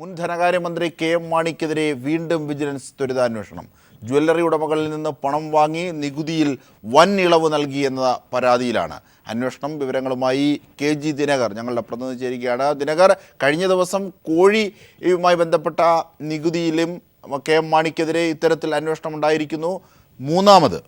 മുൻ ധനകാര്യമന്ത്രി കെ.എം. മാണിക്കെതിരെ വീണ്ടും വിജിലൻസ് ത്വരിതാന്വേഷണം. ജ്വല്ലറി ഉടമകളിൽ നിന്ന് പണം വാങ്ങി നികുതിയിൽ വൻ ഇളവ് നൽകിയെന്ന പരാതിയിലാണ് അന്വേഷണം. വിവരങ്ങളുമായി കെ.ജി. ദിനകർ ഞങ്ങളുടെ പ്രതിനിധി ചേരുകയാണ്. ദിനകർ, കഴിഞ്ഞ ദിവസം കോഴിയുമായി ബന്ധപ്പെട്ട നികുതിയിലും കെ.എം. മാണിക്കെതിരെ ഇത്തരത്തിൽ അന്വേഷണം ഉണ്ടായിരിക്കുന്നു. മൂന്നാമത്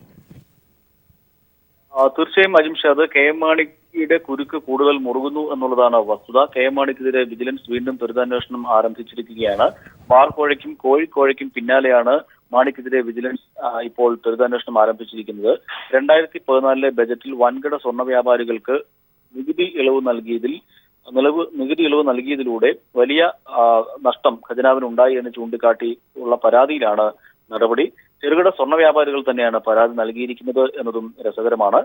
തീർച്ചയായും അജിംഷാദ്, കെ.എം. മാണിയുടെ കുരുക്ക് കൂടുതൽ മുറുകുന്നു എന്നുള്ളതാണ് വസ്തുത. കെ.എം. മാണിക്കെതിരെ വിജിലൻസ് വീണ്ടും ത്വരിതാന്വേഷണം ആരംഭിച്ചിരിക്കുകയാണ്. ബാർ കോഴയ്ക്കും കോഴിക്കോഴയ്ക്കും പിന്നാലെയാണ് മാണിക്കെതിരെ വിജിലൻസ് ഇപ്പോൾ ത്വരിതാന്വേഷണം ആരംഭിച്ചിരിക്കുന്നത്. 2014 ബജറ്റിൽ വൻകിട സ്വർണ്ണ വ്യാപാരികൾക്ക് നികുതി ഇളവ് നൽകിയതിലൂടെ വലിയ നഷ്ടം ഖജനാവിനുണ്ടായി എന്ന് ചൂണ്ടിക്കാട്ടി ഉള്ള പരാതിയിലാണ് നടപടി. ചെറുകിട സ്വർണ്ണ വ്യാപാരികൾ തന്നെയാണ് പരാതി നൽകിയിരിക്കുന്നത് എന്നതും രസകരമാണ്.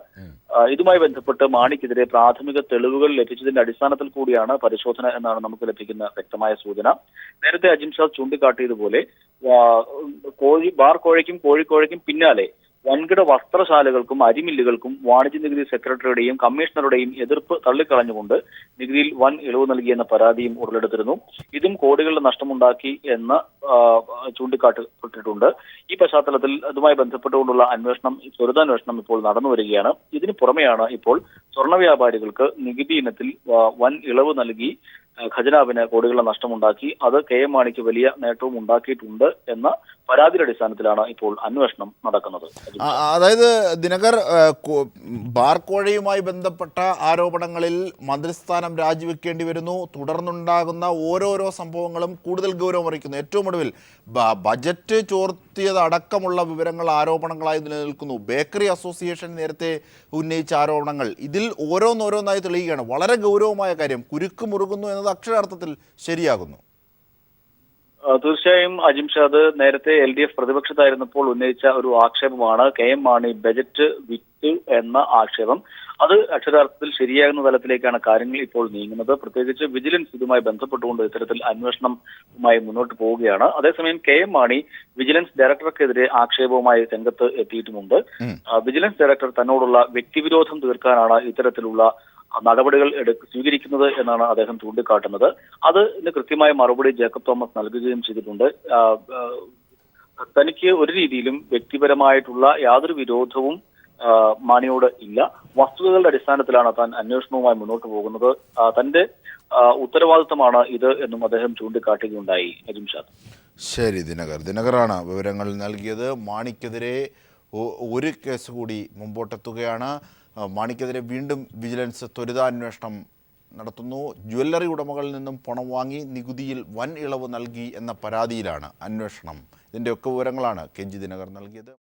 ഇതുമായി ബന്ധപ്പെട്ട് മാണിക്കെതിരെ പ്രാഥമിക തെളിവുകൾ ലഭിച്ചതിന്റെ അടിസ്ഥാനത്തിൽ കൂടിയാണ് പരിശോധന എന്നാണ് നമുക്ക് ലഭിക്കുന്ന വ്യക്തമായ സൂചന. നേരത്തെ അജിംഷാദ് ചൂണ്ടിക്കാട്ടിയതുപോലെ ബാർ കോഴയ്ക്കും കോഴിക്കോഴയ്ക്കും പിന്നാലെ വൻകിട വസ്ത്രശാലകൾക്കും അരിമില്ലുകൾക്കും വാണിജ്യ നികുതി സെക്രട്ടറിയുടെയും കമ്മീഷണറുടെയും എതിർപ്പ് തള്ളിക്കളഞ്ഞുകൊണ്ട് നികുതിയിൽ വൻ ഇളവ് നൽകിയെന്ന പരാതിയും ഉടലെടുത്തിരുന്നു. ഇതും കോടികളുടെ നഷ്ടമുണ്ടാക്കി എന്ന് ചൂണ്ടിക്കാട്ടപ്പെട്ടിട്ടുണ്ട്. ഈ പശ്ചാത്തലത്തിൽ ഇതുമായി ബന്ധപ്പെട്ടുകൊണ്ടുള്ള ത്വരിതാന്വേഷണം ഇപ്പോൾ നടന്നു വരികയാണ്. ഇതിന് പുറമെയാണ് ഇപ്പോൾ സ്വർണ്ണ വ്യാപാരികൾക്ക് നികുതി ഇനത്തിൽ വൻ ഇളവ് നൽകി ഖജനാവിന് കോടികളുടെ നഷ്ടമുണ്ടാക്കി, അത് കെ.എം. മാണിക്ക് വലിയ നേട്ടവും ഉണ്ടാക്കിയിട്ടുണ്ട് എന്ന പരാതിയുടെ അടിസ്ഥാനത്തിലാണ് ഇപ്പോൾ അന്വേഷണം നടക്കുന്നത്. അതായത് ദിനകർ, ബാർ കോഴയുമായി ബന്ധപ്പെട്ട ആരോപണങ്ങളിൽ മന്ത്രിസ്ഥാനം രാജിവെക്കേണ്ടി വരുന്നു. തുടർന്നുണ്ടാകുന്ന ഓരോരോ സംഭവങ്ങളും കൂടുതൽ ഗൗരവമറിയിക്കുന്നു. ഏറ്റവും ഒടുവിൽ ബജറ്റ് ചോർത്തിയതടക്കമുള്ള വിവരങ്ങൾ ആരോപണങ്ങളായി നിലനിൽക്കുന്നു. ബേക്കറി അസോസിയേഷൻ നേരത്തെ ഉന്നയിച്ച ആരോപണങ്ങൾ ഇതിൽ ഓരോന്നോരോന്നായി തെളിയുകയാണ്. വളരെ ഗൗരവമായ കാര്യം. കുരുക്ക് മുറുകുന്നു എന്നത് അക്ഷരാർത്ഥത്തിൽ ശരിയാകുന്നു. തീർച്ചയായും അജിംഷാദ്, നേരത്തെ LDF പ്രതിപക്ഷത്തായിരുന്നപ്പോൾ ഉന്നയിച്ച ഒരു ആക്ഷേപമാണ് കെ.എം. മാണി ബജറ്റ് വിറ്റ് എന്ന ആക്ഷേപം. അത് അക്ഷരാർത്ഥത്തിൽ ശരിയാകുന്ന തലത്തിലേക്കാണ് കാര്യങ്ങൾ ഇപ്പോൾ നീങ്ങുന്നത്. പ്രത്യേകിച്ച് വിജിലൻസ് ഇതുമായി ബന്ധപ്പെട്ടുകൊണ്ട് ഇത്തരത്തിൽ അന്വേഷണവുമായി മുന്നോട്ട് പോവുകയാണ്. അതേസമയം കെ.എം. മാണി വിജിലൻസ് ഡയറക്ടർക്കെതിരെ ആക്ഷേപവുമായി രംഗത്ത് എത്തിയിട്ടുമുണ്ട്. വിജിലൻസ് ഡയറക്ടർ തന്നോടുള്ള വ്യക്തിവിരോധം തീർക്കാനാണ് ഇത്തരത്തിലുള്ള നടപടികൾ സ്വീകരിക്കുന്നത് എന്നാണ് അദ്ദേഹം ചൂണ്ടിക്കാട്ടുന്നത്. അതിന് കൃത്യമായ മറുപടി ജേക്കബ് തോമസ് നൽകുകയും ചെയ്തിട്ടുണ്ട്. തനിക്ക് ഒരു രീതിയിലും വ്യക്തിപരമായിട്ടുള്ള യാതൊരു വിരോധവും മാണിയോട് ഇല്ല. വസ്തുതകളുടെ അടിസ്ഥാനത്തിലാണ് താൻ അന്വേഷണവുമായി മുന്നോട്ട് പോകുന്നത്. തന്റെ ഉത്തരവാദിത്തമാണ് ഇത് എന്നും അദ്ദേഹം ചൂണ്ടിക്കാട്ടുകയുണ്ടായി. അജിംഷാദ്. ശരി, ദിനകറാണ് വിവരങ്ങൾ നൽകിയത്. മാണിക്കെതിരെ ഒരു കേസ് കൂടി മുമ്പോട്ടെത്തുകയാണ്. മാണിക്കെതിരെ വീണ്ടും വിജിലൻസ് ത്വരിതാന്വേഷണം നടത്തുന്നു. ജ്വല്ലറി ഉടമകളിൽ നിന്നും പണം വാങ്ങി നികുതിയിൽ വൻ ഇളവ് നൽകി എന്ന പരാതിയിലാണ് അന്വേഷണം. ഇതിൻ്റെയൊക്കെ വിവരങ്ങളാണ് കെ.ജി. ദിനകർ നൽകിയത്.